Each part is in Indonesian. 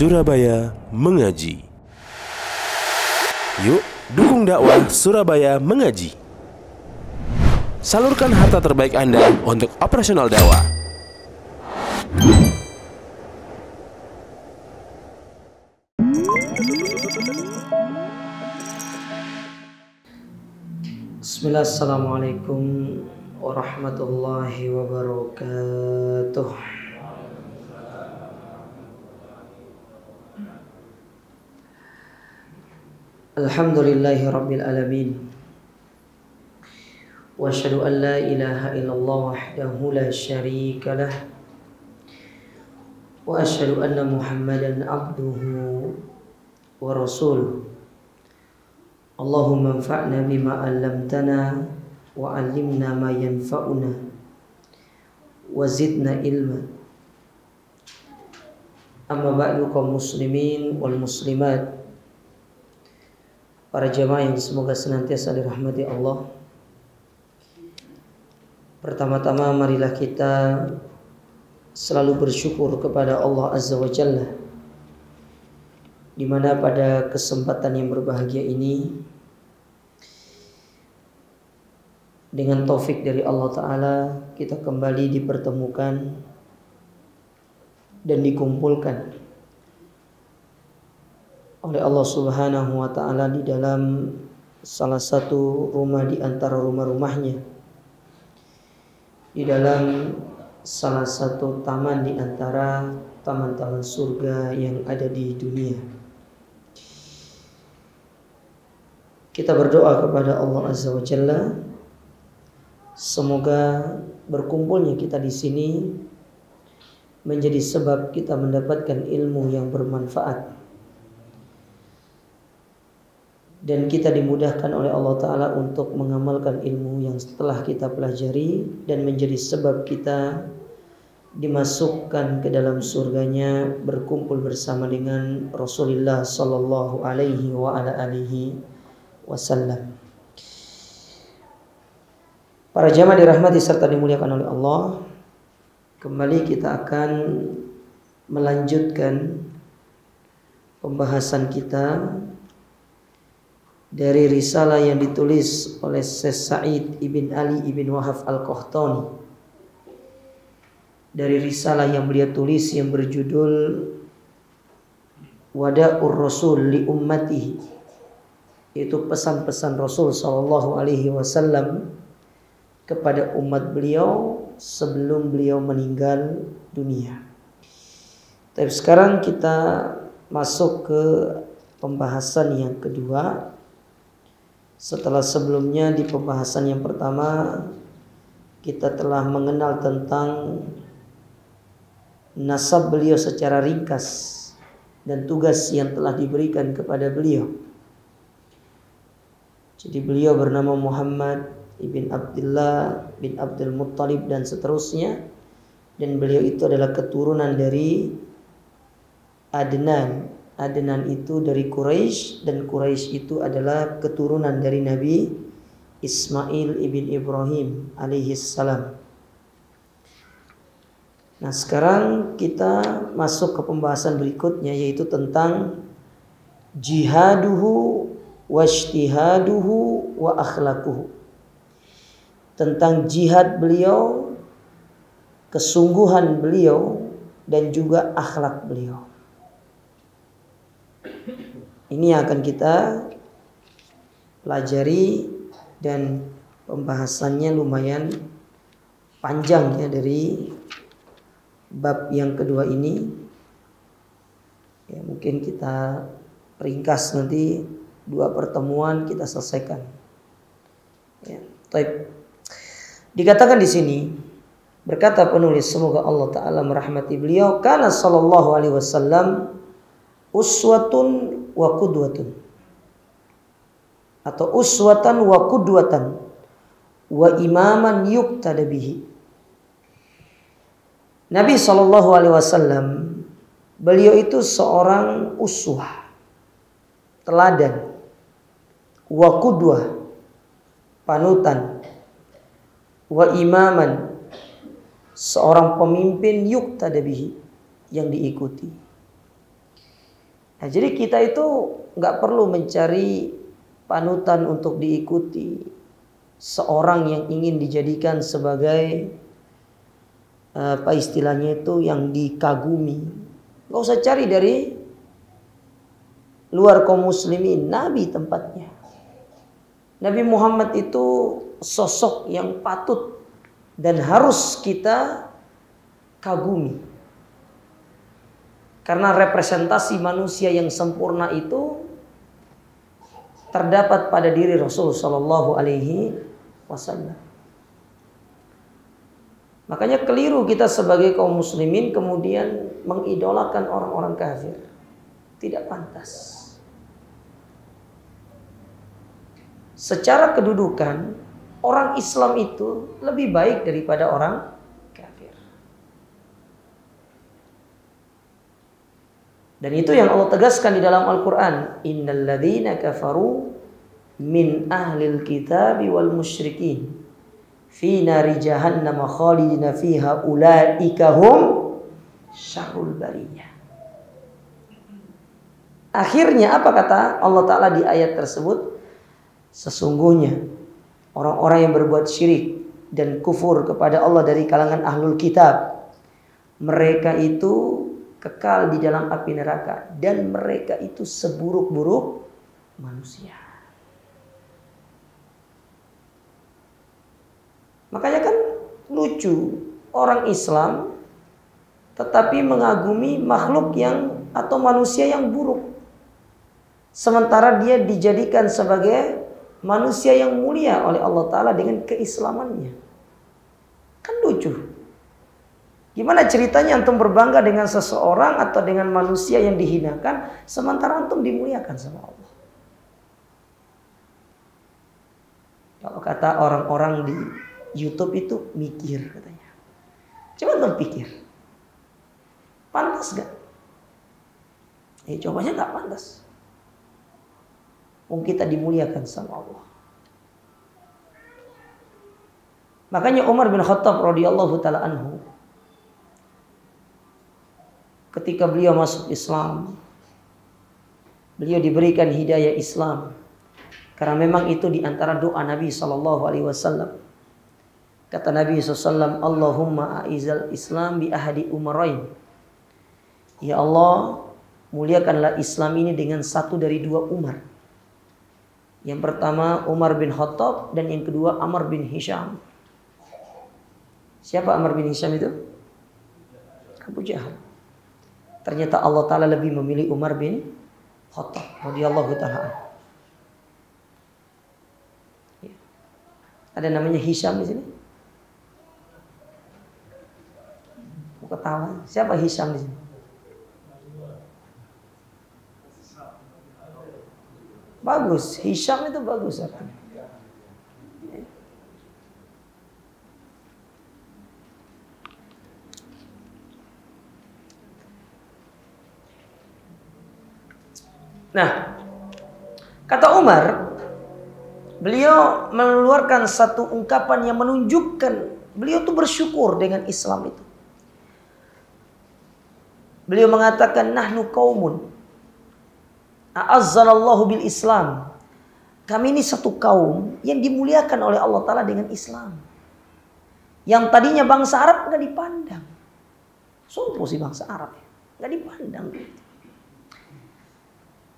Surabaya Mengaji. Yuk, dukung dakwah Surabaya Mengaji. Salurkan harta terbaik Anda untuk operasional dakwah. Bismillah, assalamualaikum warahmatullahi wabarakatuh. Alhamdulillahi rabbil alamin. Wa asyhadu an la ilaha illallah wahdahu la syarika lah. Wa asyhadu anna Muhammadan abduhu wa rasuluh. Allahumma anfa'na bima 'allamtana wa 'allimna ma yanfa'una wa zidna ilma. Amma ba'du, kaum muslimin wal muslimat, para jamaah yang semoga senantiasa dirahmati Allah. Pertama-tama marilah kita selalu bersyukur kepada Allah Azza wa Jalla, di mana pada kesempatan yang berbahagia ini, dengan taufik dari Allah Ta'ala, kita kembali dipertemukan dan dikumpulkan oleh Allah Subhanahu wa Ta'ala di dalam salah satu rumah di antara rumah-rumahnya, di dalam salah satu taman di antara taman-taman surga yang ada di dunia. Kita berdoa kepada Allah Azza wa Jalla, semoga berkumpulnya kita di sini menjadi sebab kita mendapatkan ilmu yang bermanfaat, dan kita dimudahkan oleh Allah Ta'ala untuk mengamalkan ilmu yang telah kita pelajari, dan menjadi sebab kita dimasukkan ke dalam surganya, berkumpul bersama dengan Rasulullah Sallallahu Alaihi wa ala alihi wasallam. Para jamaah dirahmati serta dimuliakan oleh Allah, kembali kita akan melanjutkan pembahasan kita dari risalah yang ditulis oleh Syekh Sa'id ibn Ali ibn Wahab al-Qahtani, dari risalah yang beliau tulis yang berjudul Wada'ur Rasul li ummatihi, yaitu pesan-pesan Rasul sallallahu alaihi wasallam kepada umat beliau sebelum beliau meninggal dunia. Tapi sekarang kita masuk ke pembahasan yang kedua. Setelah sebelumnya di pembahasan yang pertama kita telah mengenal tentang nasab beliau secara ringkas dan tugas yang telah diberikan kepada beliau. Jadi beliau bernama Muhammad ibn Abdullah bin Abdul Muttalib dan seterusnya, dan beliau itu adalah keturunan dari Adnan. Adnan itu dari Quraisy, dan Quraisy itu adalah keturunan dari Nabi Ismail ibn Ibrahim alaihi salam. Nah, sekarang kita masuk ke pembahasan berikutnya, yaitu tentang jihaduhu wajtihaduhu wa akhlaquhu. Tentang jihad beliau, kesungguhan beliau, dan juga akhlak beliau. Ini yang akan kita pelajari, dan pembahasannya lumayan panjang ya dari bab yang kedua ini. Ya, mungkin kita ringkas nanti 2 pertemuan kita selesaikan. Ya, taib. Dikatakan di sini, berkata penulis, semoga Allah Ta'ala merahmati beliau, kana sallallahu alaihi wasallam uswatun wa qudwatun, atau uswatan wa qudwatan wa imaman yuqtada bihi. Nabi sallallahu alaihi wasallam, beliau itu seorang uswah, teladan, wa qudwah, panutan, wa imaman, seorang pemimpin yuqtada bihi, yang diikuti. Nah, jadi kita itu nggak perlu mencari panutan untuk diikuti, seorang yang ingin dijadikan sebagai apa istilahnya itu yang dikagumi. Nggak usah cari dari luar kaum muslimin. Nabi tempatnya. Nabi Muhammad itu sosok yang patut dan harus kita kagumi. Karena representasi manusia yang sempurna itu terdapat pada diri Rasul Shallallahu Alaihi Wasallam. Makanya keliru kita sebagai kaum muslimin kemudian mengidolakan orang-orang kafir. Tidak pantas. Secara kedudukan, orang Islam itu lebih baik daripada orang kafir. Dan itu yang Allah tegaskan di dalam Al-Quran. Innal ladzina kafaru min ahlil kitabi wal musyrikin fi nari jahannam khalidina fiha ulaika hum syarrul bariyah. Akhirnya apa kata Allah Ta'ala di ayat tersebut? Sesungguhnya orang-orang yang berbuat syirik dan kufur kepada Allah dari kalangan ahlul kitab, mereka itu kekal di dalam api neraka dan mereka itu seburuk-buruk manusia. Makanya kan lucu, orang Islam tetapi mengagumi makhluk yang atau manusia yang buruk, sementara dia dijadikan sebagai manusia yang mulia oleh Allah Ta'ala dengan keislamannya. Kan lucu. Gimana ceritanya antum berbangga dengan seseorang atau dengan manusia yang dihinakan, sementara antum dimuliakan sama Allah. Kalau kata orang-orang di YouTube itu mikir katanya. Coba antum pikir. Pantas gak? Cobanya gak pantas. Kita dimuliakan sama Allah. Makanya Umar bin Khattab radhiyallahu taala anhu, ketika beliau masuk Islam, beliau diberikan hidayah Islam karena memang itu di antara doa Nabi sallallahu alaihi wasallam. Kata Nabi SAW, Allahumma a'izal Islam bi ahadi umarain. Ya Allah, muliakanlah Islam ini dengan satu dari dua Umar. Yang pertama Umar bin Khattab dan yang kedua Amr bin Hisham. Siapa Amr bin Hisham itu? Abu Jahal. Ternyata Allah Ta'ala lebih memilih Umar bin Khattab radhiyallahu ta'ala. Ada namanya Hisham di sini? Mau ketawa? Siapa Hisham di sini? Bagus, Hisham itu bagus artinya. Nah, kata Umar, beliau mengeluarkan satu ungkapan yang menunjukkan beliau tuh bersyukur dengan Islam itu. Beliau mengatakan, nahnu qaumun a'azzanallahu bil Islam. Kami ini satu kaum yang dimuliakan oleh Allah Ta'ala dengan Islam. Yang tadinya bangsa Arab gak dipandang. Sopo sih bangsa Arab ya? Gak dipandang.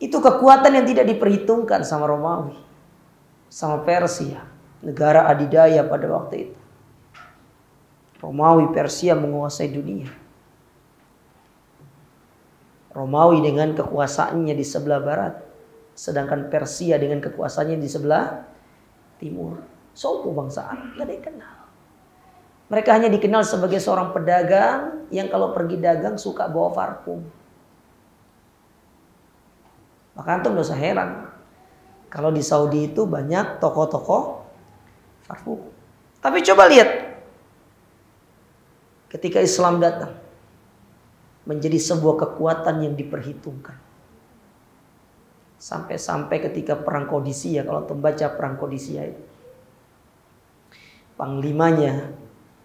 Itu kekuatan yang tidak diperhitungkan sama Romawi, sama Persia, negara adidaya pada waktu itu. Romawi, Persia menguasai dunia. Romawi dengan kekuasaannya di sebelah barat, sedangkan Persia dengan kekuasaannya di sebelah timur. Sopo bangsa Arab, gak ada yang kenal. Mereka hanya dikenal sebagai seorang pedagang yang kalau pergi dagang suka bawa parfum. Maka antum gak usah heran kalau di Saudi itu banyak toko-toko parfum. Tapi coba lihat, ketika Islam datang, menjadi sebuah kekuatan yang diperhitungkan. Sampai-sampai ketika perang Qadisiyah, kalau antum baca perang Qadisiyah itu, panglimanya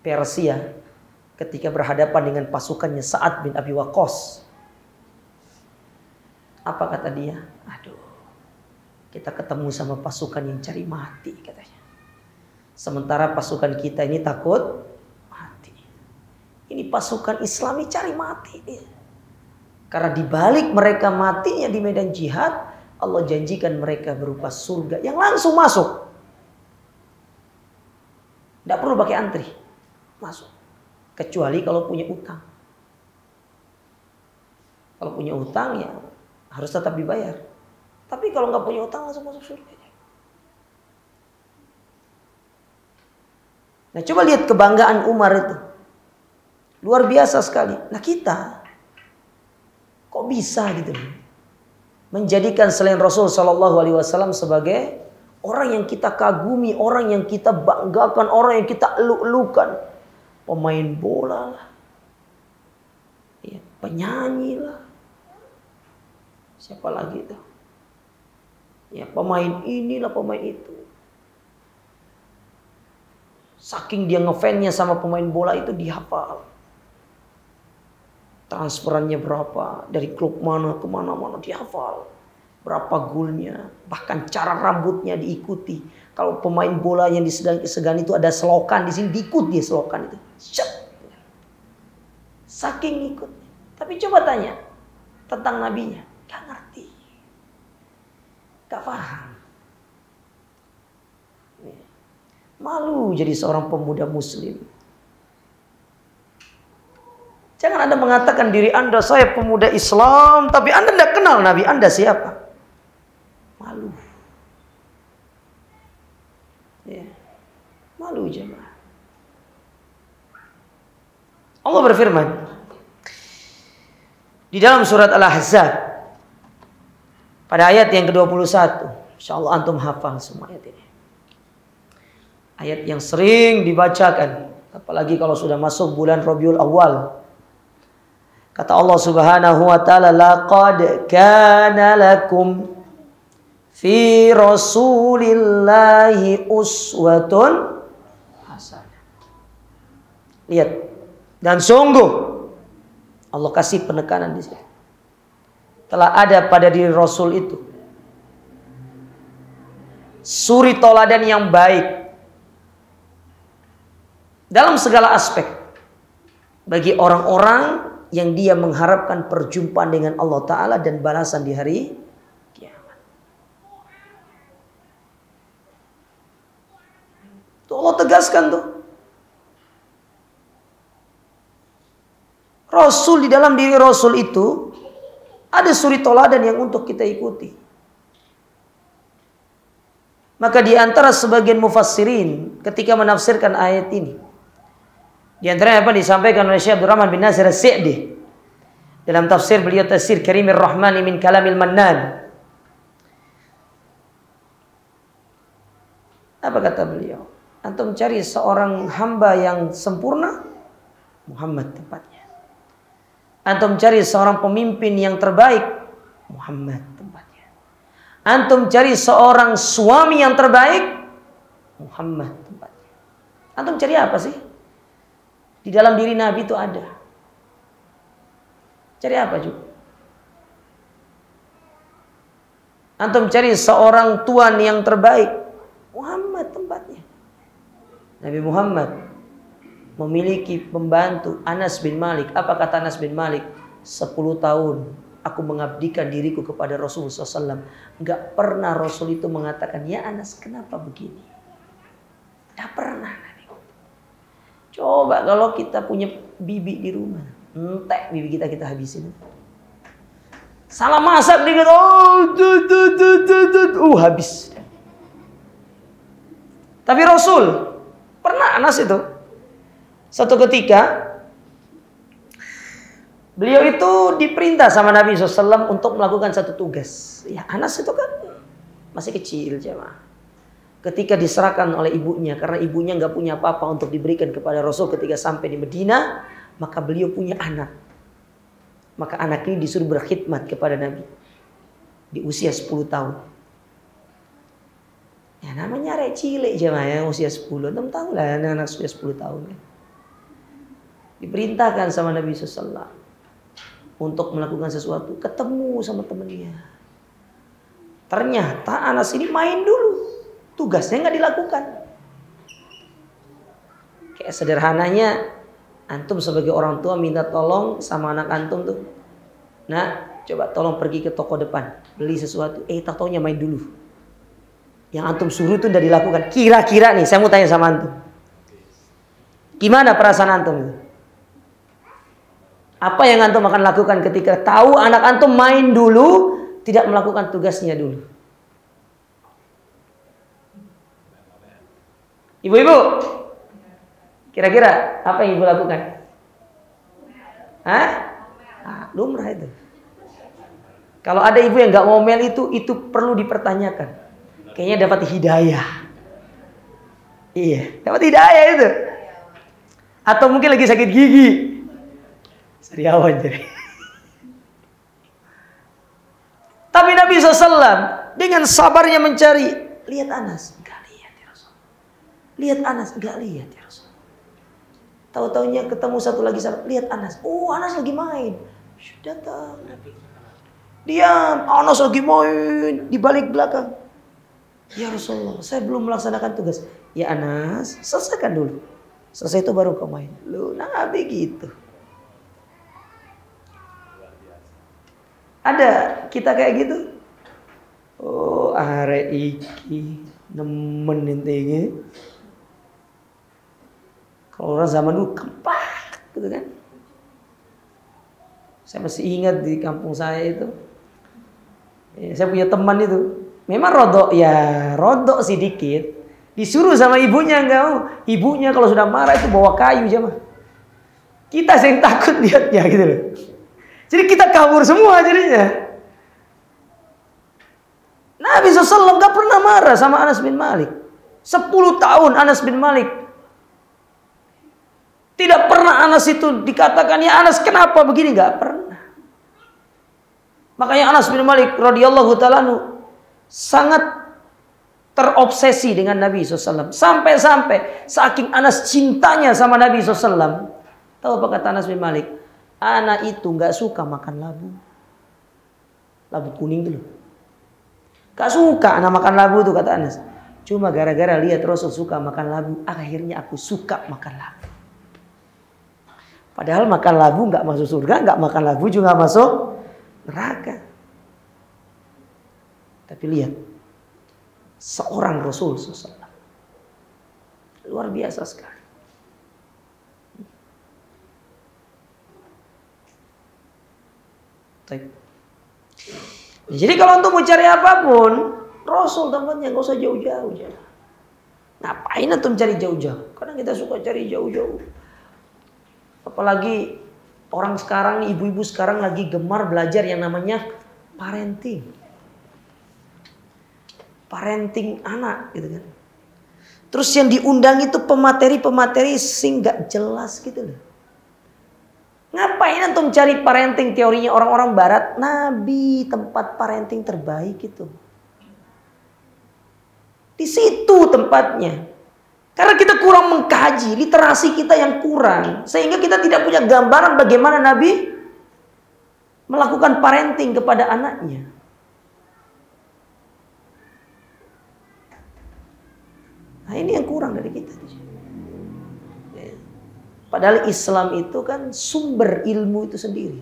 Persia ketika berhadapan dengan pasukannya Sa'ad bin Abi Waqqas, Apa kata dia? Aduh, kita ketemu sama pasukan yang cari mati katanya. Sementara pasukan kita ini takut mati. Ini pasukan Islami cari mati. Karena dibalik mereka matinya di medan jihad, Allah janjikan mereka berupa surga yang langsung masuk. Tidak perlu pakai antri. Masuk. Kecuali kalau punya utang. Kalau punya utang ya harus tetap dibayar. Tapi kalau nggak punya utang langsung masuk surga. Nah coba lihat kebanggaan Umar itu. Luar biasa sekali. Nah kita kok bisa gitu menjadikan selain Rasul Shallallahu Alaihi Wasallam sebagai orang yang kita kagumi, orang yang kita banggakan, orang yang kita eluk-elukan. Pemain bola lah, ya, penyanyi lah, siapa lagi itu? Ya pemain inilah, pemain itu. Saking dia ngefansnya sama pemain bola itu dihafal. Transferannya berapa, dari klub mana ke mana-mana dihafal. Berapa golnya, bahkan cara rambutnya diikuti. Kalau pemain bola yang disegani itu ada selokan di sini, diikut dia selokan itu. Saking ikut. Tapi coba tanya tentang nabinya, gak ngerti, gak paham. Malu jadi seorang pemuda muslim. Jangan Anda mengatakan diri Anda, saya pemuda Islam, tapi Anda tidak kenal Nabi Anda siapa. Malu. Ya. Malu jemaah. Allah berfirman di dalam surat Al-Ahzab pada ayat yang ke-21. Insyaallah antum hafal semua ayat ini. Ayat yang sering dibacakan, apalagi kalau sudah masuk bulan Rabiul Awal. Kata Allah Subhanahu wa taala, laqad kana lakum fi Rasulillahi uswatun hasanah. Lihat, dan sungguh Allah kasih penekanan di sini. Telah ada pada diri Rasul itu suri toladan yang baik dalam segala aspek bagi orang-orang yang dia mengharapkan perjumpaan dengan Allah Ta'ala dan balasan di hari kiamat. Tuh Allah tegaskan tuh. Rasul, di dalam diri Rasul itu ada suri toladan yang untuk kita ikuti. Maka di antara sebagian mufassirin ketika menafsirkan ayat ini, di antaranya apa disampaikan oleh Syekh Abdurrahman bin Nasir As-Sa'di dalam tafsir beliau, Tafsir Karimir Rahmani min Kalamil Mannan. Apa kata beliau? Antum cari seorang hamba yang sempurna, Muhammad tempatnya. Antum cari seorang pemimpin yang terbaik, Muhammad tempatnya. Antum cari seorang suami yang terbaik, Muhammad tempatnya. Antum cari apa sih? Di dalam diri Nabi itu ada. Cari apa juga? Antum cari seorang tuan yang terbaik, Muhammad tempatnya. Nabi Muhammad memiliki pembantu Anas bin Malik. Apa kata Anas bin Malik? 10 tahun aku mengabdikan diriku kepada Rasulullah SAW. Enggak pernah Rasul itu mengatakan, ya Anas kenapa begini? Enggak pernah. Coba kalau kita punya bibi di rumah, entek bibi kita habisin. Salah masak dikit, habis. Tapi Rasul pernah, Anas itu satu ketika beliau itu diperintah sama Nabi SAW untuk melakukan satu tugas. Ya Anas itu kan masih kecil jemaah. Ketika diserahkan oleh ibunya, karena ibunya nggak punya apa-apa untuk diberikan kepada Rasul ketika sampai di Madinah, maka beliau punya anak. Maka anak ini disuruh berkhidmat kepada Nabi di usia 10 tahun. Ya namanya arek cilik jemaah ya, usia 10, 6 tahun lah, anak usia 10 tahun. Diperintahkan sama Nabi SAW. untuk melakukan sesuatu, ketemu sama temennya. Ternyata Anas ini main dulu, tugasnya nggak dilakukan. Kayak sederhananya, antum sebagai orang tua minta tolong sama anak antum tuh, nah coba tolong pergi ke toko depan beli sesuatu, tak taunya main dulu. Yang antum suruh tuh udah dilakukan. Kira-kira nih saya mau tanya sama antum, gimana perasaan antum? Apa yang antum akan lakukan ketika tahu anak antum main dulu, tidak melakukan tugasnya dulu? Ibu-ibu, kira-kira apa yang ibu lakukan? Hah? Lumrah itu. Kalau ada ibu yang nggak ngomel itu perlu dipertanyakan. Kayaknya dapat hidayah. Iya, dapat hidayah itu. Atau mungkin lagi sakit gigi. Sariawan jadi. Tapi Nabi SAW dengan sabarnya mencari. Lihat Anas, enggak lihat ya Rasul. Lihat Anas, enggak lihat ya Rasul. Tahu-taunya ketemu satu lagi sahabat, lihat Anas. Oh, Anas lagi main. Datang Nabi. Diam, Anas lagi main di balik belakang. Ya Rasulullah, saya belum melaksanakan tugas. Ya Anas, selesaikan dulu. Selesai itu baru kau main. Lu Nabi gitu. Ada kita kayak gitu. Oh, are iki nemen intinya. Kalau orang zaman dulu kempak gitu kan. Saya masih ingat di kampung saya itu. Saya punya teman itu. Memang rodok sedikit. Disuruh sama ibunya enggak mau. Ibunya kalau sudah marah itu bawa kayu jemaah. Kita yang takut lihatnya gitu loh. Jadi kita kabur semua jadinya. Nabi SAW gak pernah marah sama Anas bin Malik. 10 tahun Anas bin Malik. Tidak pernah Anas itu dikatakan, ya Anas kenapa begini? Gak pernah. Makanya Anas bin Malik radhiyallahu ta'ala sangat terobsesi dengan Nabi SAW. Sampai-sampai saking Anas cintanya sama Nabi SAW. Tahu apa kata Anas bin Malik? Anak itu gak suka makan labu. Labu kuning dulu. Gak suka anak makan labu tuh kata Anas. Cuma gara-gara lihat Rasul suka makan labu, akhirnya aku suka makan labu. Padahal makan labu gak masuk surga, gak makan labu juga gak masuk neraka. Tapi lihat, seorang Rasul SAW. Luar biasa sekali. Jadi kalau untuk mencari apapun, Rasul tempatnya nggak usah jauh-jauh. Ngapain antum cari jauh-jauh? Karena kita suka cari jauh-jauh. Apalagi orang sekarang, ibu-ibu sekarang lagi gemar belajar yang namanya parenting. Parenting anak gitu kan. Terus yang diundang itu pemateri-pemateri sing nggak jelas gitu loh. Ngapain antum cari parenting teorinya orang-orang barat? Nabi tempat parenting terbaik itu. Di situ tempatnya. Karena kita kurang mengkaji, literasi kita yang kurang. Sehingga kita tidak punya gambaran bagaimana Nabi melakukan parenting kepada anaknya. Nah ini yang kurang dari kita. Padahal Islam itu kan sumber ilmu itu sendiri.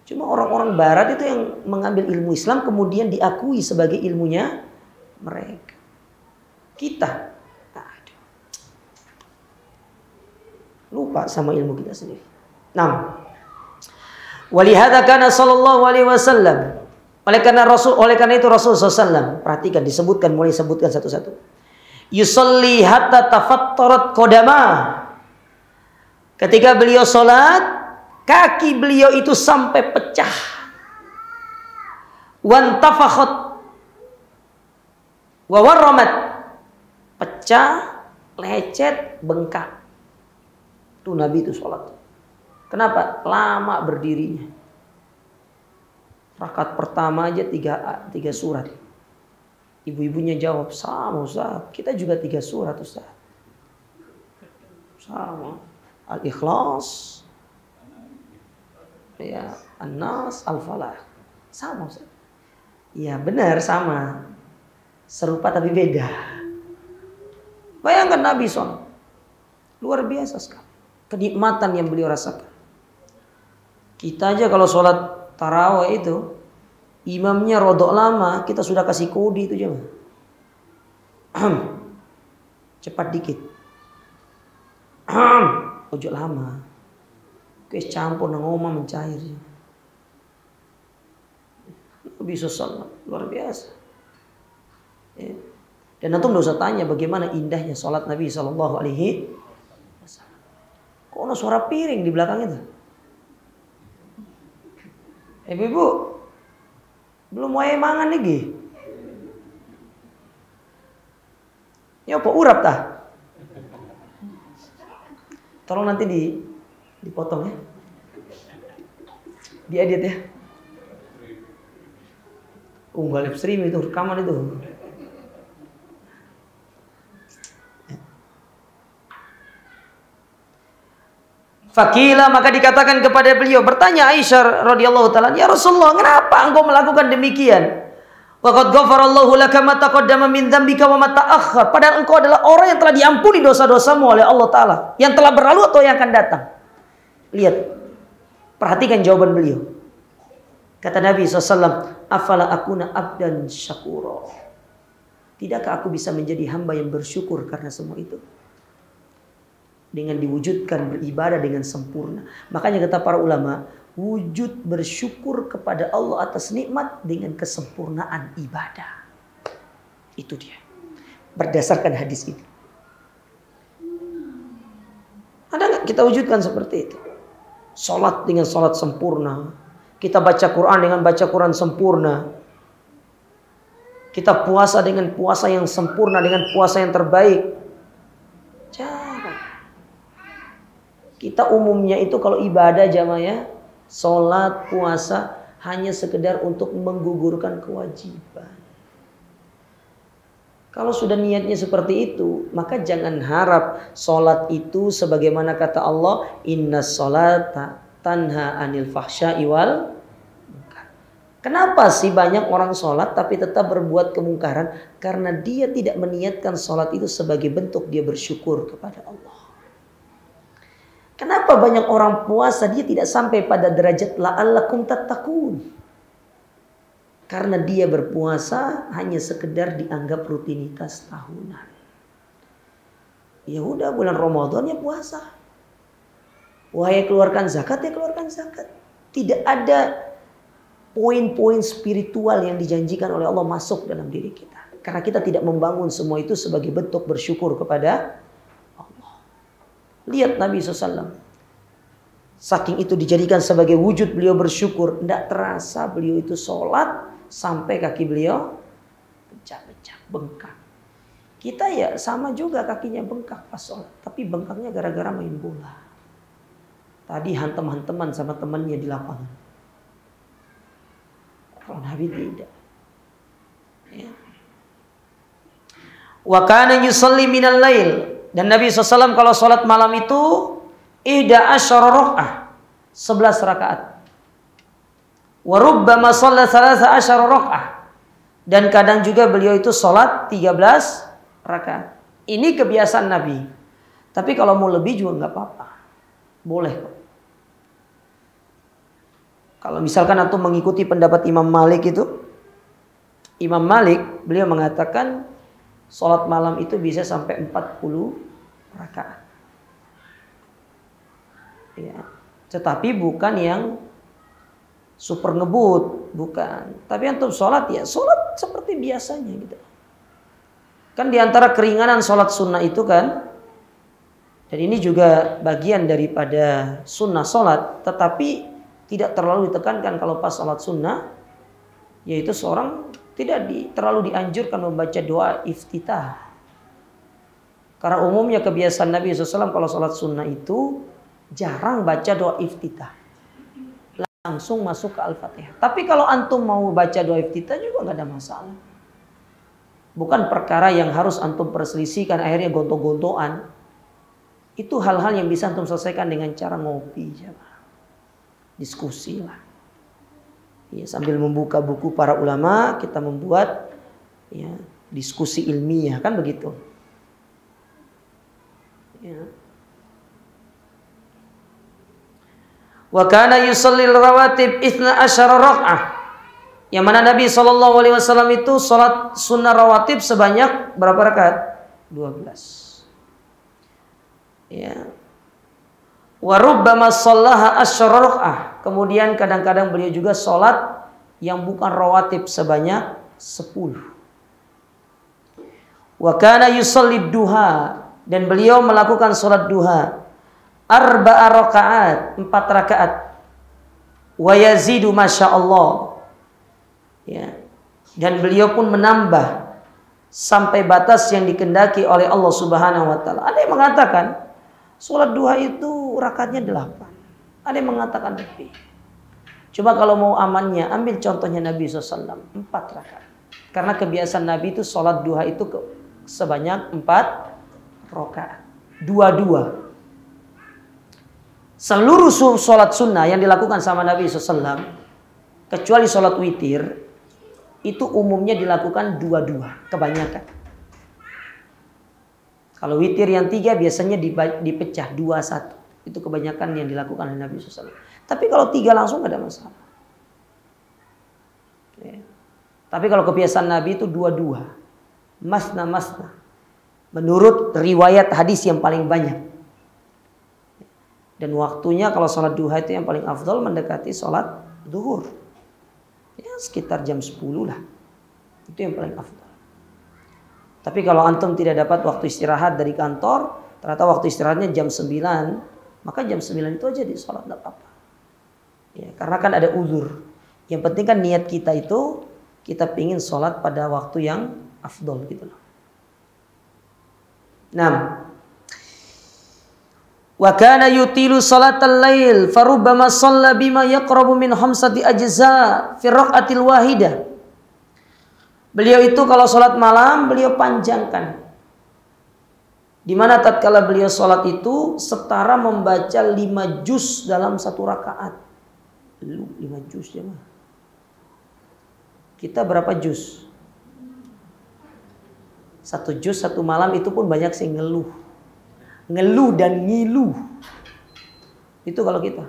Cuma orang-orang barat itu yang mengambil ilmu Islam kemudian diakui sebagai ilmunya mereka. Kita lupa sama ilmu kita sendiri. 6. Walihada kana sallallahu alaihi wasallam. Oleh karena itu Rasul SAW, perhatikan disebutkan, mulai sebutkan satu-satu. Yusalli hatta tafattarat qadama. Ketika beliau sholat, kaki beliau itu sampai pecah. Wantafakhat wa warramat. Pecah, lecet, bengkak. Itu Nabi itu sholat. Kenapa? Lama berdirinya. Rakaat pertama aja tiga surat. Ibu-ibunya jawab, sama Ustaz. Kita juga 3 surat Ustaz. Sama. Al-Ikhlas. Ya, An-Nas, Al-Falah. Sama Ustaz. Ya benar sama. Serupa tapi beda. Bayangkan Nabi SAW. Luar biasa sekali. Kenikmatan yang beliau rasakan. Kita aja kalau sholat tarawih itu, imamnya rodok lama, kita sudah kasih kode itu jangan. Cepat dikit. Ojo lama. Kes campur nang oma mencair. Nabi SAW luar biasa. Ya. Dan antum tidak usah tanya bagaimana indahnya sholat Nabi SAW. Kok ada suara piring di belakang itu? Ibu-ibu, belum mau mangan lagi. Ya apa urap tah? Tolong nanti dipotong ya. Diedit ya. Nggak live stream itu, rekaman itu. Fakila, maka dikatakan kepada beliau, bertanya Aisyah radhiyallahu taala, "Ya Rasulullah, kenapa engkau melakukan demikian? Wa qad ghafarallahu laka ma taqaddama min dzambika wa ma ta'akhkhar." Padahal engkau adalah orang yang telah diampuni dosa-dosamu oleh Allah taala, yang telah berlalu atau yang akan datang. Lihat. Perhatikan jawaban beliau. Kata Nabi SAW, "Afala akuna abdan syakura." Tidakkah aku bisa menjadi hamba yang bersyukur karena semua itu? Dengan diwujudkan beribadah dengan sempurna. Makanya kata para ulama, wujud bersyukur kepada Allah atas nikmat dengan kesempurnaan ibadah. Itu dia. Berdasarkan hadis ini. Ada nggak kita wujudkan seperti itu? Salat dengan salat sempurna. Kita baca Quran dengan baca Quran sempurna. Kita puasa dengan puasa yang sempurna, dengan puasa yang terbaik. Jangan. Kita umumnya itu kalau ibadah jamaah ya, sholat, puasa hanya sekedar untuk menggugurkan kewajiban. Kalau sudah niatnya seperti itu, maka jangan harap sholat itu sebagaimana kata Allah, inna sholata tanha anil fahsya'i wal munkar. Kenapa sih banyak orang sholat tapi tetap berbuat kemungkaran? Karena dia tidak meniatkan sholat itu sebagai bentuk dia bersyukur kepada Allah. Kenapa banyak orang puasa dia tidak sampai pada derajat la'allakum tattaqun? Karena dia berpuasa hanya sekedar dianggap rutinitas tahunan. Ya udah bulan Ramadan ya puasa. Wahai keluarkan zakat ya keluarkan zakat. Tidak ada poin-poin spiritual yang dijanjikan oleh Allah masuk dalam diri kita. Karena kita tidak membangun semua itu sebagai bentuk bersyukur kepada lihat Nabi SAW. Saking itu dijadikan sebagai wujud beliau bersyukur. Tidak terasa beliau itu sholat sampai kaki beliau pecah-pecah, bengkak. Kita ya sama juga kakinya bengkak pas sholat. Tapi bengkaknya gara-gara main bola. Tadi hantem-hanteman sama temannya di lapangan. Kalau Nabi tidak. Ya. Wa kana yusalli minal lail. Dan Nabi SAW kalau sholat malam itu 11 raka'ah, 11 rakaat. Wa rubbama shalla 13 raka'ah. Dan kadang juga beliau itu sholat 13 rakaat. Ini kebiasaan Nabi. Tapi kalau mau lebih juga nggak apa-apa. Boleh kok. Kalau misalkan antum mengikuti pendapat Imam Malik itu, Imam Malik beliau mengatakan sholat malam itu bisa sampai 40 rakaat. Ya. Tetapi bukan yang super ngebut, bukan. Tapi antum sholat ya sholat seperti biasanya gitu. Kan diantara keringanan sholat sunnah itu kan, dan ini juga bagian daripada sunnah sholat, tetapi tidak terlalu ditekankan kalau pas sholat sunnah, yaitu seorang tidak terlalu dianjurkan membaca doa iftitah. Karena umumnya kebiasaan Nabi SAW kalau sholat sunnah itu jarang baca doa iftitah. Langsung masuk ke Al-Fatihah. Tapi kalau antum mau baca doa iftitah juga nggak ada masalah. Bukan perkara yang harus antum perselisihkan akhirnya gontok-gontokan. Itu hal-hal yang bisa antum selesaikan dengan cara ngopi. diskusi lah. Ya, sambil membuka buku para ulama, kita membuat ya, diskusi ilmiah, kan begitu. Ya. Wa kana yusallil rawatib 12 raka'ah. Yang mana Nabi SAW itu sholat sunnah rawatib sebanyak berapa rakaat? 12. Ya. Wa rubbama shallaha asyara raka'ah. Kemudian kadang-kadang beliau juga sholat yang bukan rawatib sebanyak 10. Wa kana yusallid duha, dan beliau melakukan sholat duha 4 rakaat, 4 rakaat. Wa yazidu masyaallah. Ya. Dan beliau pun menambah sampai batas yang dikehendaki oleh Allah Subhanahu wa taala. Ada yang mengatakan sholat duha itu rakaatnya 8. Ada yang mengatakan lebih. Coba kalau mau amannya, ambil contohnya Nabi SAW, 4 rakaat. Karena kebiasaan Nabi itu sholat duha itu sebanyak 4 rakaat. Dua-dua. Seluruh sholat sunnah yang dilakukan sama Nabi SAW, kecuali sholat witir, itu umumnya dilakukan dua-dua, kebanyakan. Kalau witir yang 3 biasanya dipecah 2-1. Itu kebanyakan yang dilakukan oleh Nabi SAW. Tapi kalau 3 langsung gak ada masalah. Ya. Tapi kalau kebiasaan Nabi itu 2-2. Masna. Menurut riwayat hadis yang paling banyak. Dan waktunya kalau sholat duha itu yang paling afdal mendekati sholat zuhur. Ya, sekitar jam 10 lah. Itu yang paling afdal. Tapi kalau antum tidak dapat waktu istirahat dari kantor, ternyata waktu istirahatnya jam 9, maka jam 9 itu aja di sholat, tidak apa-apa. Ya, karena kan ada uzur. Yang penting kan niat kita itu, kita pingin sholat pada waktu yang afdol gitu loh. Nah, wa kana yutilu salatal lail farubbama shalla bima yaqrabu min 5 ajza fi raq'atil wahidah. Beliau itu kalau sholat malam beliau panjangkan. Di mana tatkala beliau sholat itu setara membaca 5 juz dalam 1 rakaat. 5 juz ya mah. Kita berapa juz? 1 juz 1 malam itu pun banyak sih ngeluh. Ngeluh dan ngiluh. Itu kalau kita.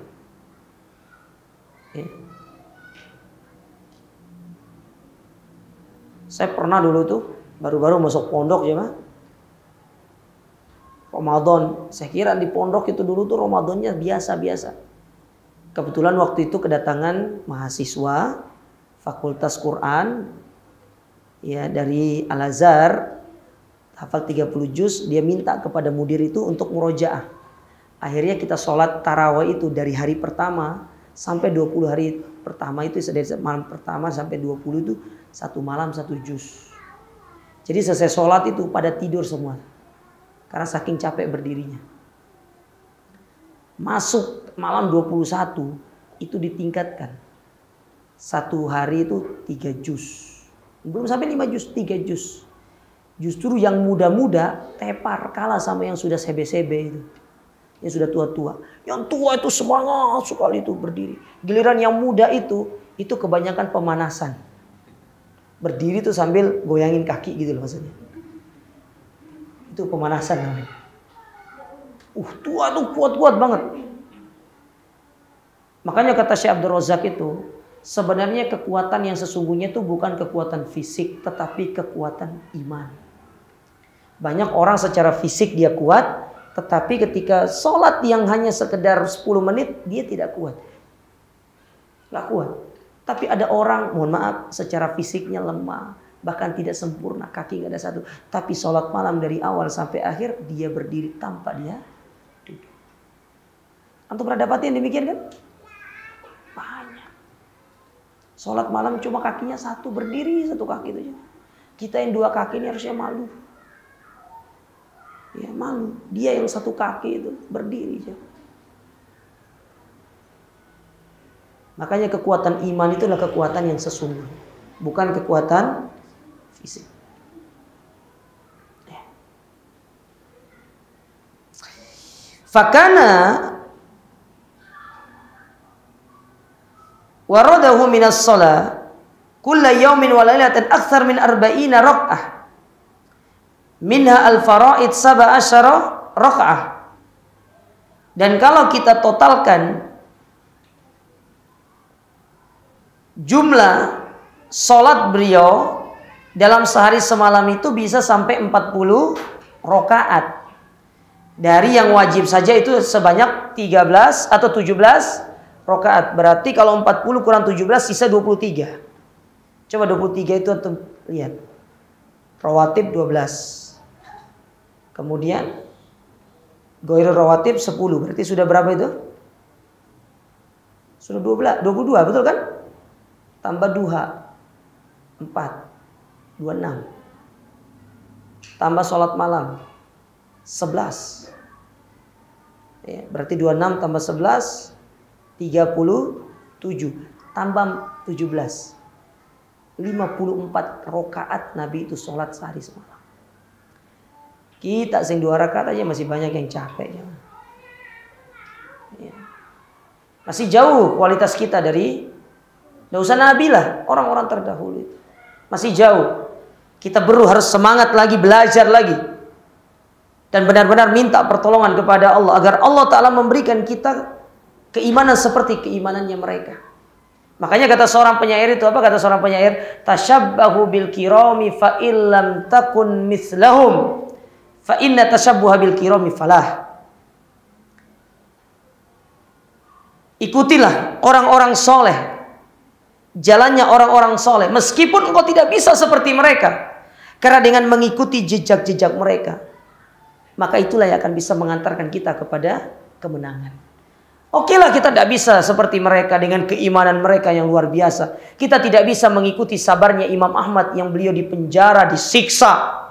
Ya. Saya pernah dulu tuh baru-baru masuk pondok ya mah. Ramadan, saya kira di pondok itu dulu tuh Ramadannya biasa-biasa. Kebetulan waktu itu kedatangan mahasiswa Fakultas Quran ya dari Al-Azhar, hafal 30 juz, dia minta kepada mudir itu untuk murojaah. Akhirnya kita sholat tarawih itu dari hari pertama sampai 20 hari pertama itu, dari malam pertama sampai 20 itu 1 malam 1 juz. Jadi selesai sholat itu pada tidur semua. Karena saking capek berdirinya. Masuk malam 21 itu ditingkatkan. 1 hari itu 3 juz. Belum sampai 5 juz, 3 juz. Justru yang muda-muda tepar kalah sama yang sudah sebe-sebe itu. Yang sudah tua-tua. Yang tua itu semangat sekali itu berdiri. Giliran yang muda itu kebanyakan pemanasan. Berdiri tuh sambil goyangin kaki gitu loh maksudnya. Itu pemanasan namanya. Tua tuh kuat-kuat banget. Makanya kata Syekh Abdul Razak itu, sebenarnya kekuatan yang sesungguhnya itu bukan kekuatan fisik, tetapi kekuatan iman. Banyak orang secara fisik dia kuat, tetapi ketika sholat yang hanya sekedar 10 menit, dia tidak kuat. Gak kuat. Tapi ada orang, mohon maaf, secara fisiknya lemah. Bahkan tidak sempurna, kaki nggak ada satu. Tapi sholat malam dari awal sampai akhir dia berdiri tanpa dia duduk. Antum pernah dapat yang demikian kan? Banyak. Sholat malam cuma kakinya satu, berdiri 1 kaki itu. Kita yang 2 kaki ini harusnya malu. Ya malu. Dia yang 1 kaki itu berdiri aja. Makanya kekuatan iman itu adalah kekuatan yang sesungguhnya, bukan kekuatan fisik. Fakana waradahu minas shalah kulla yaumin wa lailatan akthar min 40 rak'ah. Minha al-faraid 17 rak'ah. Dan kalau kita totalkan jumlah salat beliau dalam sehari semalam itu bisa sampai 40 rakaat. Dari yang wajib saja itu sebanyak 13 atau 17 rakaat. Berarti kalau 40 kurang 17 sisa 23. Coba 23 itu antum lihat. Rawatib 12. Kemudian ghairul rawatib 10. Berarti sudah berapa itu? Sudah 22, betul kan? Tambah duha 4, 26. Tambah sholat malam 11. Ya, berarti 26 tambah 11 37. Tambah 17. 54 rakaat Nabi itu sholat sehari semalam. Kita sing 2 rakaat aja masih banyak yang capek ya. Ya. Masih jauh kualitas kita dari, nggak usah Nabi lah, orang-orang terdahulu itu. Masih jauh. Kita harus semangat lagi, belajar lagi. Dan benar-benar minta pertolongan kepada Allah agar Allah Ta'ala memberikan kita keimanan seperti keimanannya mereka. Makanya kata seorang penyair itu apa? Kata seorang penyair, tashabbahu bil kirami fa illam takun mithlahum fa inna tashabbuha bil kirami falah. Ikutilah orang-orang soleh, jalannya orang-orang soleh, meskipun engkau tidak bisa seperti mereka, karena dengan mengikuti jejak-jejak mereka, maka itulah yang akan bisa mengantarkan kita kepada kemenangan. Oke lah, kita tidak bisa seperti mereka dengan keimanan mereka yang luar biasa. Kita tidak bisa mengikuti sabarnya Imam Ahmad yang beliau dipenjara, disiksa,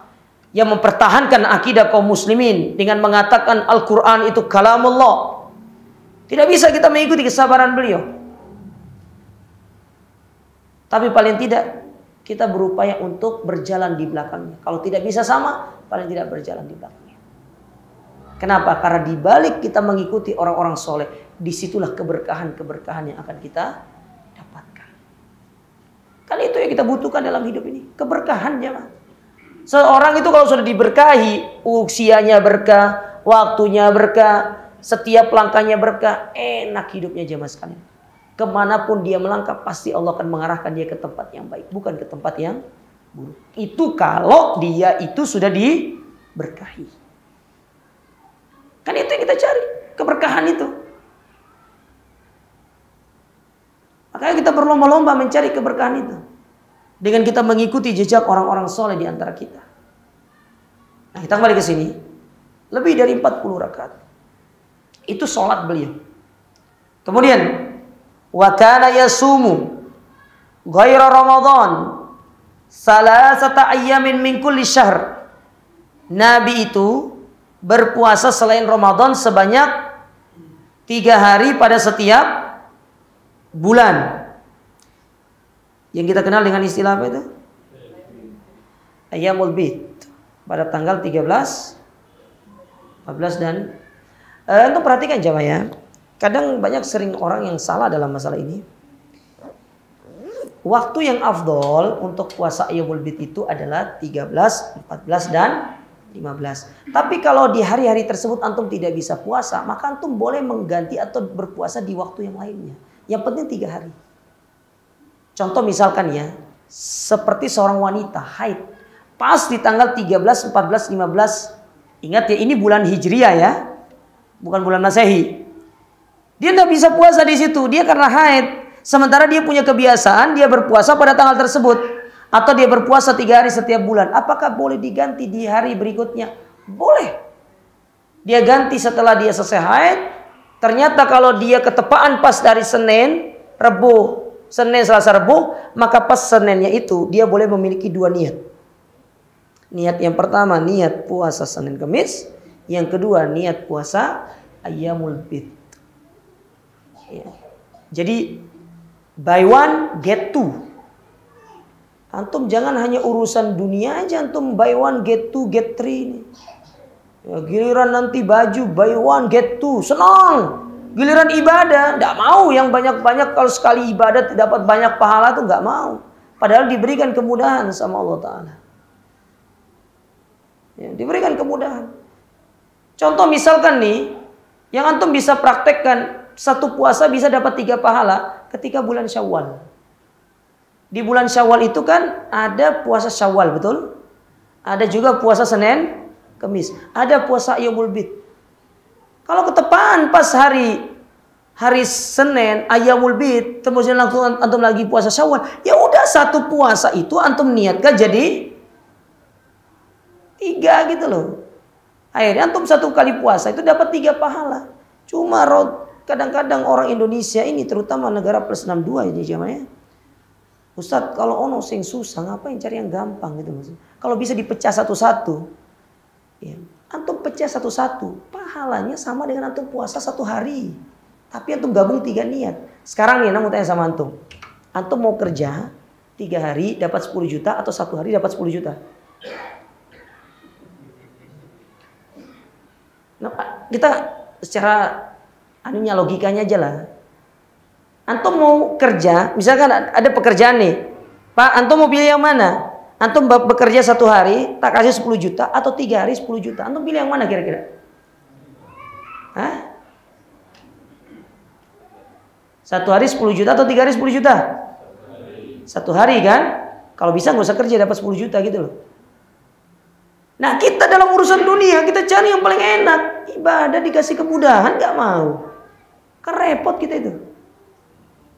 yang mempertahankan akidah kaum muslimin dengan mengatakan Al-Quran itu kalamullah. Tidak bisa kita mengikuti kesabaran beliau. Tapi paling tidak kita berupaya untuk berjalan di belakangnya. Kalau tidak bisa sama, paling tidak berjalan di belakangnya. Kenapa? Karena di balik kita mengikuti orang-orang soleh, disitulah keberkahan-keberkahan yang akan kita dapatkan. Kan itu yang kita butuhkan dalam hidup ini, keberkahan jemaah. Seorang itu kalau sudah diberkahi, usianya berkah, waktunya berkah, setiap langkahnya berkah, enak hidupnya jemaah sekalian. Kemanapun dia melangkah, pasti Allah akan mengarahkan dia ke tempat yang baik, bukan ke tempat yang buruk. Itu kalau dia itu sudah diberkahi. Kan itu yang kita cari, keberkahan itu. Makanya kita berlomba-lomba mencari keberkahan itu. Dengan kita mengikuti jejak orang-orang soleh di antara kita. Nah, kita kembali ke sini. Lebih dari 40 rakaat. Itu sholat beliau. Kemudian, wa kana yasumu ghaira Ramadan salasata ayyamin min kulli syahr. Nabi itu berpuasa selain Ramadan sebanyak 3 hari pada setiap bulan. Yang kita kenal dengan istilah apa itu? Ayyamul Bid. Pada tanggal 13, 14 dan untuk perhatikan jamaah ya. Kadang banyak sering orang yang salah dalam masalah ini. Waktu yang afdol untuk puasa Ayyamul Bid itu adalah 13, 14 dan 15. Tapi kalau di hari-hari tersebut antum tidak bisa puasa, maka antum boleh mengganti atau berpuasa di waktu yang lainnya. Yang penting 3 hari. Contoh misalkan ya, seperti seorang wanita haid, pas di tanggal 13, 14, 15. Ingat ya, ini bulan Hijriah ya, bukan bulan Masehi. Dia tidak bisa puasa di situ, dia karena haid. Sementara dia punya kebiasaan, dia berpuasa pada tanggal tersebut. Atau dia berpuasa 3 hari setiap bulan. Apakah boleh diganti di hari berikutnya? Boleh. Dia ganti setelah dia selesai haid. Ternyata kalau dia ketepaan pas dari Senin, Rebu, Senin, Selasa, Rebu, maka pas Seninnya itu dia boleh memiliki 2 niat. Niat yang pertama niat puasa Senin Kamis, yang kedua niat puasa Ayyamul Bid. Ya. Jadi buy one get two. Antum jangan hanya urusan dunia aja, antum buy one get two get three. Ya, giliran nanti baju buy one get two, senang. Giliran ibadah, tidak mau yang banyak-banyak. Kalau sekali ibadah dapat banyak pahala tuh nggak mau. Padahal diberikan kemudahan sama Allah Ta'ala. Ya, diberikan kemudahan. Contoh misalkan nih, yang antum bisa praktekkan satu puasa bisa dapat 3 pahala ketika bulan Syawal. Di bulan Syawal itu kan ada puasa Syawal, betul? Ada juga puasa Senin, Kamis. Ada puasa Ayyamul Bid. Kalau ketepaan pas hari Senin Ayyamul Bid, kemudian langsung antum lagi puasa Syawal, ya udah satu puasa itu antum niatkan jadi 3 gitu loh. Akhirnya antum satu kali puasa itu dapat 3 pahala. Cuma kadang-kadang orang Indonesia ini terutama negara plus 62 ini jamanya. Ustadz, kalau ono sing susah ngapain cari yang gampang gitu maksudnya. Kalau bisa dipecah satu-satu, ya, antum pecah satu-satu, pahalanya sama dengan antum puasa 1 hari. Tapi antum gabung 3 niat. Sekarang nih, mau tanya sama antum. Antum mau kerja 3 hari dapat 10 juta atau 1 hari dapat 10 juta? Nah, kita secara anunya logikanya aja lah. Antum mau kerja, misalkan ada pekerjaan nih. Pak, antum mau pilih yang mana? Antum bekerja 1 hari, tak kasih 10 juta atau 3 hari 10 juta. Antum pilih yang mana kira-kira? Hah? 1 hari 10 juta atau 3 hari 10 juta? 1 hari kan? Kalau bisa nggak usah kerja dapat 10 juta gitu loh. Nah, kita dalam urusan dunia kita cari yang paling enak. Ibadah dikasih kemudahan nggak mau. Kan repot kita itu.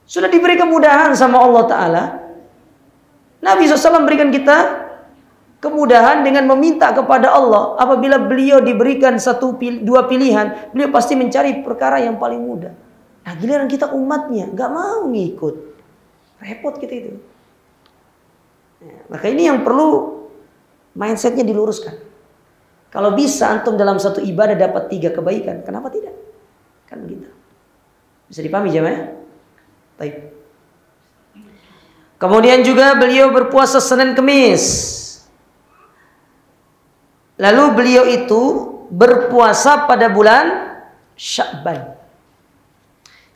Sudah diberi kemudahan sama Allah Ta'ala. Nabi SAW berikan kita kemudahan dengan meminta kepada Allah. Apabila beliau diberikan 2 pilihan, beliau pasti mencari perkara yang paling mudah. Nah, giliran kita umatnya nggak mau ngikut. Repot kita itu. Ya, maka ini yang perlu mindsetnya diluruskan. Kalau bisa antum dalam satu ibadah dapat 3 kebaikan, kenapa tidak? Kan begitu. Bisa dipahami jemaah? Baik. Kemudian juga beliau berpuasa Senin Kemis. Lalu beliau itu berpuasa pada bulan Sya'ban.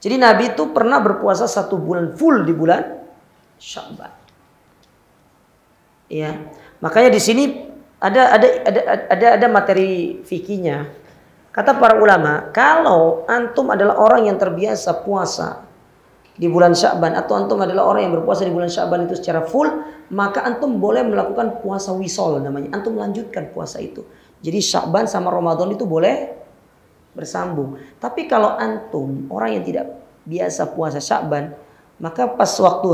Jadi Nabi itu pernah berpuasa 1 bulan full di bulan Sya'ban. Ya, makanya di sini ada materi fikihnya. Kata para ulama, kalau antum adalah orang yang terbiasa puasa di bulan Sya'ban atau antum adalah orang yang berpuasa di bulan Sya'ban itu secara full, maka antum boleh melakukan puasa wisol namanya. Antum lanjutkan puasa itu. Jadi Sya'ban sama Ramadan itu boleh bersambung. Tapi kalau antum orang yang tidak biasa puasa Sya'ban, maka pas waktu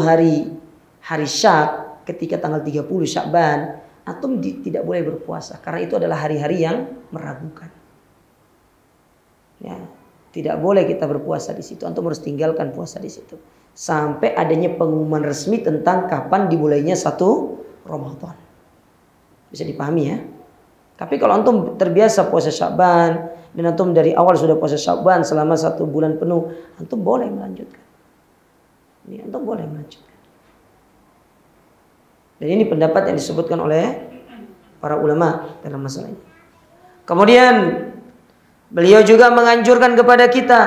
hari Syak ketika tanggal 30 Sya'ban, antum tidak boleh berpuasa karena itu adalah hari-hari yang meragukan. Ya. Tidak boleh kita berpuasa di situ. Antum harus tinggalkan puasa di situ sampai adanya pengumuman resmi tentang kapan dimulainya 1 Ramadan. Bisa dipahami ya? Tapi kalau antum terbiasa puasa Sya'ban dan antum dari awal sudah puasa Sya'ban selama 1 bulan penuh, antum boleh melanjutkan. Ini antum boleh melanjutkan. Dan ini pendapat yang disebutkan oleh para ulama dalam masalah ini. Kemudian beliau juga menganjurkan kepada kita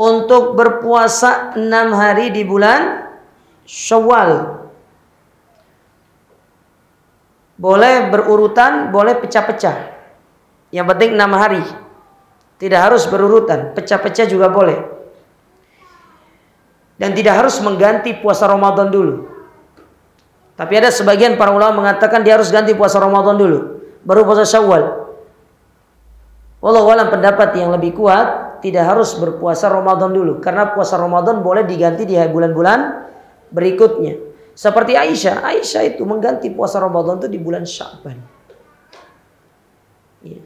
untuk berpuasa 6 hari di bulan Syawal. Boleh berurutan, boleh pecah-pecah. Yang penting 6 hari. Tidak harus berurutan, pecah-pecah juga boleh. Dan tidak harus mengganti puasa Ramadan dulu. Tapi ada sebagian para ulama mengatakan dia harus ganti puasa Ramadan dulu, baru puasa Syawal. Wallahu a'lam, pendapat yang lebih kuat tidak harus berpuasa Ramadan dulu, karena puasa Ramadan boleh diganti di bulan-bulan berikutnya. Seperti Aisyah itu mengganti puasa Ramadan itu di bulan Sya'ban. Ya.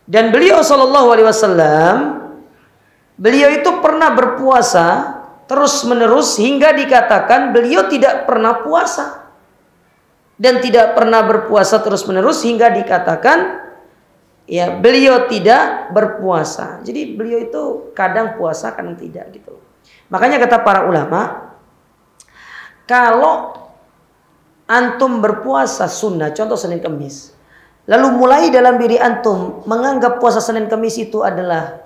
Dan beliau sallallahu alaihi wasallam, beliau itu pernah berpuasa terus menerus hingga dikatakan beliau tidak pernah puasa. Dan tidak pernah berpuasa terus menerus hingga dikatakan ya beliau tidak berpuasa. Jadi beliau itu kadang puasa kadang tidak gitu. Makanya kata para ulama, kalau antum berpuasa sunnah, contoh Senin Kemis, lalu mulai dalam diri antum menganggap puasa Senin Kemis itu adalah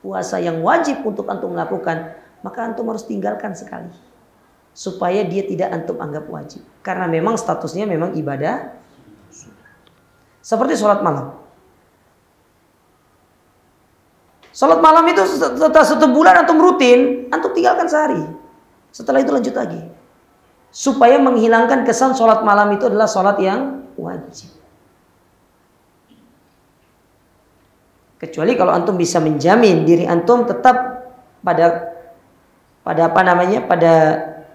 puasa yang wajib untuk antum lakukan, maka antum harus tinggalkan sekali supaya dia tidak antum anggap wajib, karena memang statusnya memang ibadah. Seperti sholat malam. Sholat malam itu setelah 1 bulan antum rutin, antum tinggalkan sehari, setelah itu lanjut lagi, supaya menghilangkan kesan sholat malam itu adalah sholat yang wajib. Kecuali kalau antum bisa menjamin diri antum tetap pada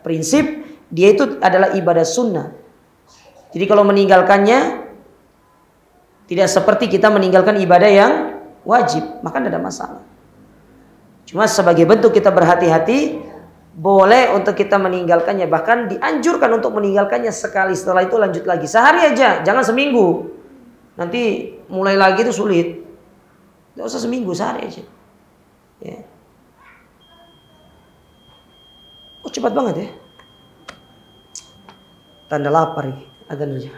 prinsip dia itu adalah ibadah sunnah. Jadi kalau meninggalkannya tidak seperti kita meninggalkan ibadah yang wajib, maka tidak ada masalah. Cuma sebagai bentuk kita berhati-hati, boleh untuk kita meninggalkannya, bahkan dianjurkan untuk meninggalkannya sekali, setelah itu lanjut lagi sehari aja, jangan seminggu. Nanti mulai lagi itu sulit. Tidak usah seminggu, sehari aja. Ya. Oh cepat banget ya. Tanda lapar ini, adzan aja.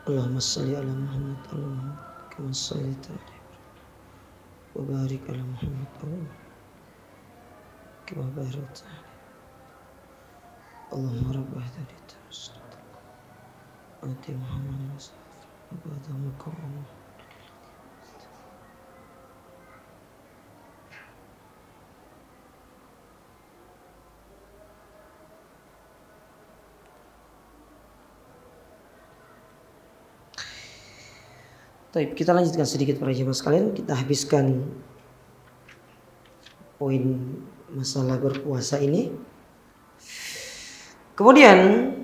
Allahumma salli ala Muhammad kama shallaita wa barik ala Muhammad kama barakta. Allahumma rabb hadhihi at-tawassul ati Muhammad wa ba'dahu. Baik, kita lanjutkan sedikit para jemaah sekalian. Kita habiskan poin masalah berpuasa ini. Kemudian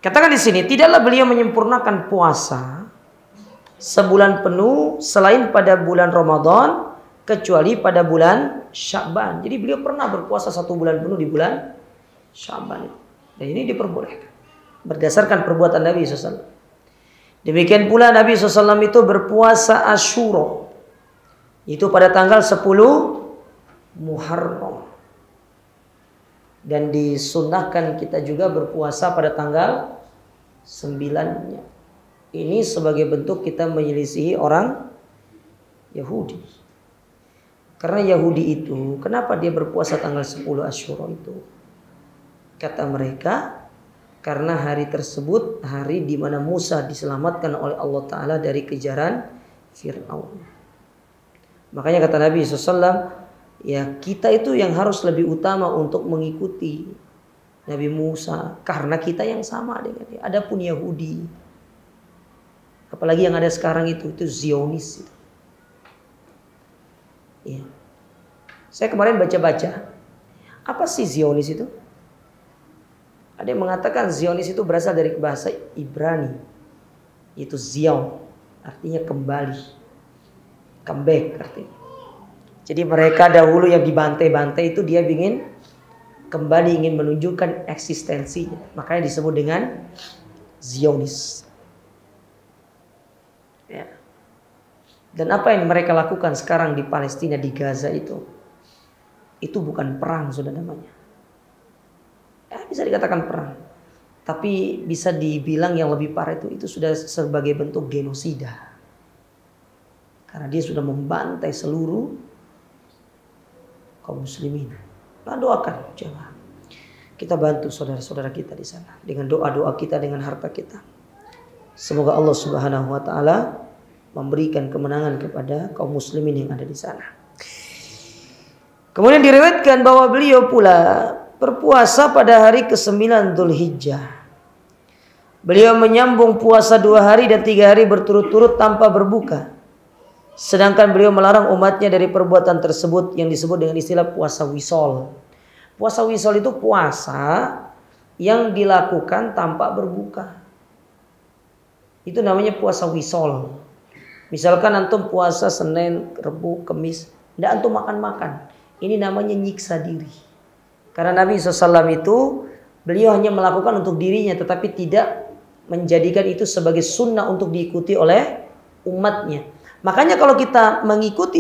katakan di sini, tidaklah beliau menyempurnakan puasa sebulan penuh selain pada bulan Ramadan, kecuali pada bulan Sya'ban. Jadi beliau pernah berpuasa 1 bulan penuh di bulan Sya'ban. Dan ini diperbolehkan berdasarkan perbuatan Nabi SAW. Demikian pula Nabi SAW itu berpuasa Asyura, itu pada tanggal 10 Muharram. Dan disunnahkan kita juga berpuasa pada tanggal 9-nya. Ini sebagai bentuk kita menyelisihi orang Yahudi. Karena Yahudi itu, kenapa dia berpuasa tanggal 10 Asyura itu? Kata mereka, karena hari tersebut hari di mana Musa diselamatkan oleh Allah Ta'ala dari kejaran Fir'aun. Makanya kata Nabi SAW, ya kita itu yang harus lebih utama untuk mengikuti Nabi Musa, karena kita yang sama dengan dia. Adapun Yahudi, apalagi yang ada sekarang itu Zionis itu. Ya. Saya kemarin baca-baca, apa sih Zionis itu? Ada yang mengatakan Zionis itu berasal dari bahasa Ibrani, yaitu Zion, artinya kembali, comeback artinya. Jadi mereka dahulu yang dibantai-bantai itu dia ingin kembali, ingin menunjukkan eksistensinya, makanya disebut dengan Zionis. Ya. Dan apa yang mereka lakukan sekarang di Palestina, di Gaza itu bukan perang sudah namanya. Ya, bisa dikatakan perang. Tapi bisa dibilang yang lebih parah itu sudah sebagai bentuk genosida. Karena dia sudah membantai seluruh kaum muslimin. Nah, doakan jemaah. Kita bantu saudara-saudara kita di sana dengan doa-doa kita, dengan harta kita. Semoga Allah Subhanahu wa taala memberikan kemenangan kepada kaum muslimin yang ada di sana. Kemudian diriwayatkan bahwa beliau pula berpuasa pada hari ke-9 Dzulhijjah. Beliau menyambung puasa 2 hari dan 3 hari berturut-turut tanpa berbuka. Sedangkan beliau melarang umatnya dari perbuatan tersebut yang disebut dengan istilah puasa wisol. Puasa wisol itu puasa yang dilakukan tanpa berbuka. Itu namanya puasa wisol. Misalkan antum puasa Senin, Rabu, Kamis, tidak antum makan-makan. Ini namanya nyiksa diri. Karena Nabi SAW itu beliau hanya melakukan untuk dirinya, tetapi tidak menjadikan itu sebagai sunnah untuk diikuti oleh umatnya. Makanya kalau kita mengikuti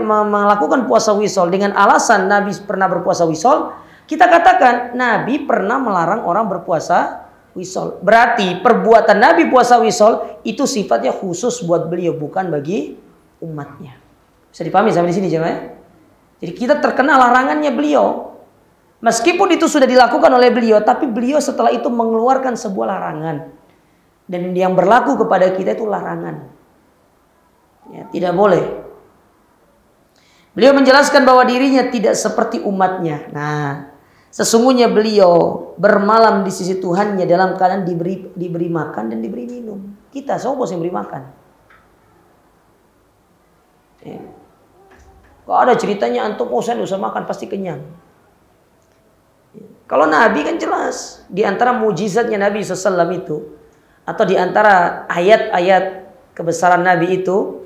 melakukan puasa wisol dengan alasan Nabi pernah berpuasa wisol, kita katakan Nabi pernah melarang orang berpuasa wisol. Berarti perbuatan Nabi puasa wisol itu sifatnya khusus buat beliau, bukan bagi umatnya. Bisa dipahami sampai di sini jemaah? Jadi kita terkena larangannya beliau. Meskipun itu sudah dilakukan oleh beliau, tapi beliau setelah itu mengeluarkan sebuah larangan. Dan yang berlaku kepada kita itu larangan. Ya, tidak boleh. Beliau menjelaskan bahwa dirinya tidak seperti umatnya. Nah, sesungguhnya beliau bermalam di sisi Tuhannya dalam keadaan diberi makan dan diberi minum. Kita semua bos yang beri makan. Ya. Kalau ada ceritanya antum saya nggak usah makan pasti kenyang. Ya. Kalau Nabi kan jelas di antara mujizatnya Nabi SAW itu, atau di antara ayat-ayat kebesaran Nabi itu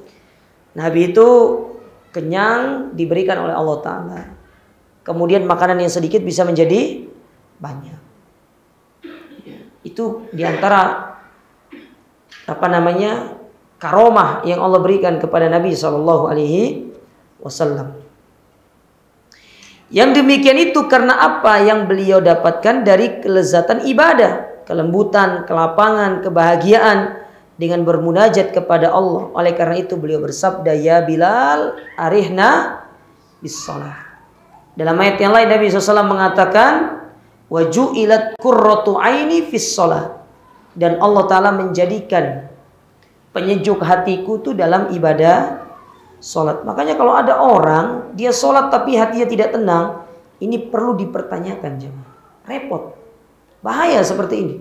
kenyang diberikan oleh Allah Ta'ala. Kemudian makanan yang sedikit bisa menjadi banyak. Itu diantara karomah yang Allah berikan kepada Nabi SAW. Yang demikian itu karena apa yang beliau dapatkan dari kelezatan ibadah, kelembutan, kelapangan, kebahagiaan dengan bermunajat kepada Allah. Oleh karena itu beliau bersabda, ya Bilal, arihna bis shalah. Dalam ayat yang lain Nabi SAW mengatakan, wa ju'ilat qurratu aini fis shalah. Dan Allah Ta'ala menjadikan penyejuk hatiku itu dalam ibadah sholat. Makanya kalau ada orang dia sholat tapi hatinya tidak tenang, ini perlu dipertanyakan jemaah. Repot, bahaya seperti ini.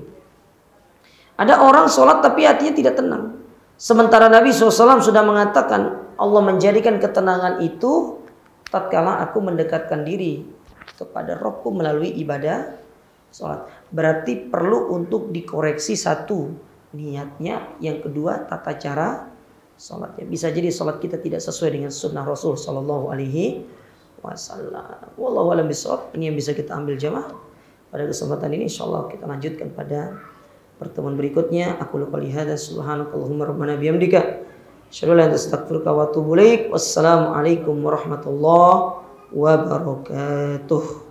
Ada orang sholat tapi hatinya tidak tenang. Sementara Nabi SAW sudah mengatakan Allah menjadikan ketenangan itu tatkala aku mendekatkan diri kepada Rabbku melalui ibadah sholat. Berarti perlu untuk dikoreksi satu, niatnya. Yang kedua, tata cara sholatnya. Bisa jadi sholat kita tidak sesuai dengan sunnah Rasul Sallallahu Alaihi wasallam. Wallahu a'lam bishawab. Ini yang bisa kita ambil jamaah pada kesempatan ini. Insyaallah kita lanjutkan pada pertemuan berikutnya. Aku qouli hadza subhanakallahumma rabbana bihamdika asyhadu an la ilaha illa anta astaghfiruka wa atubu ilaik. Wassalamualaikum warahmatullahi wabarakatuh.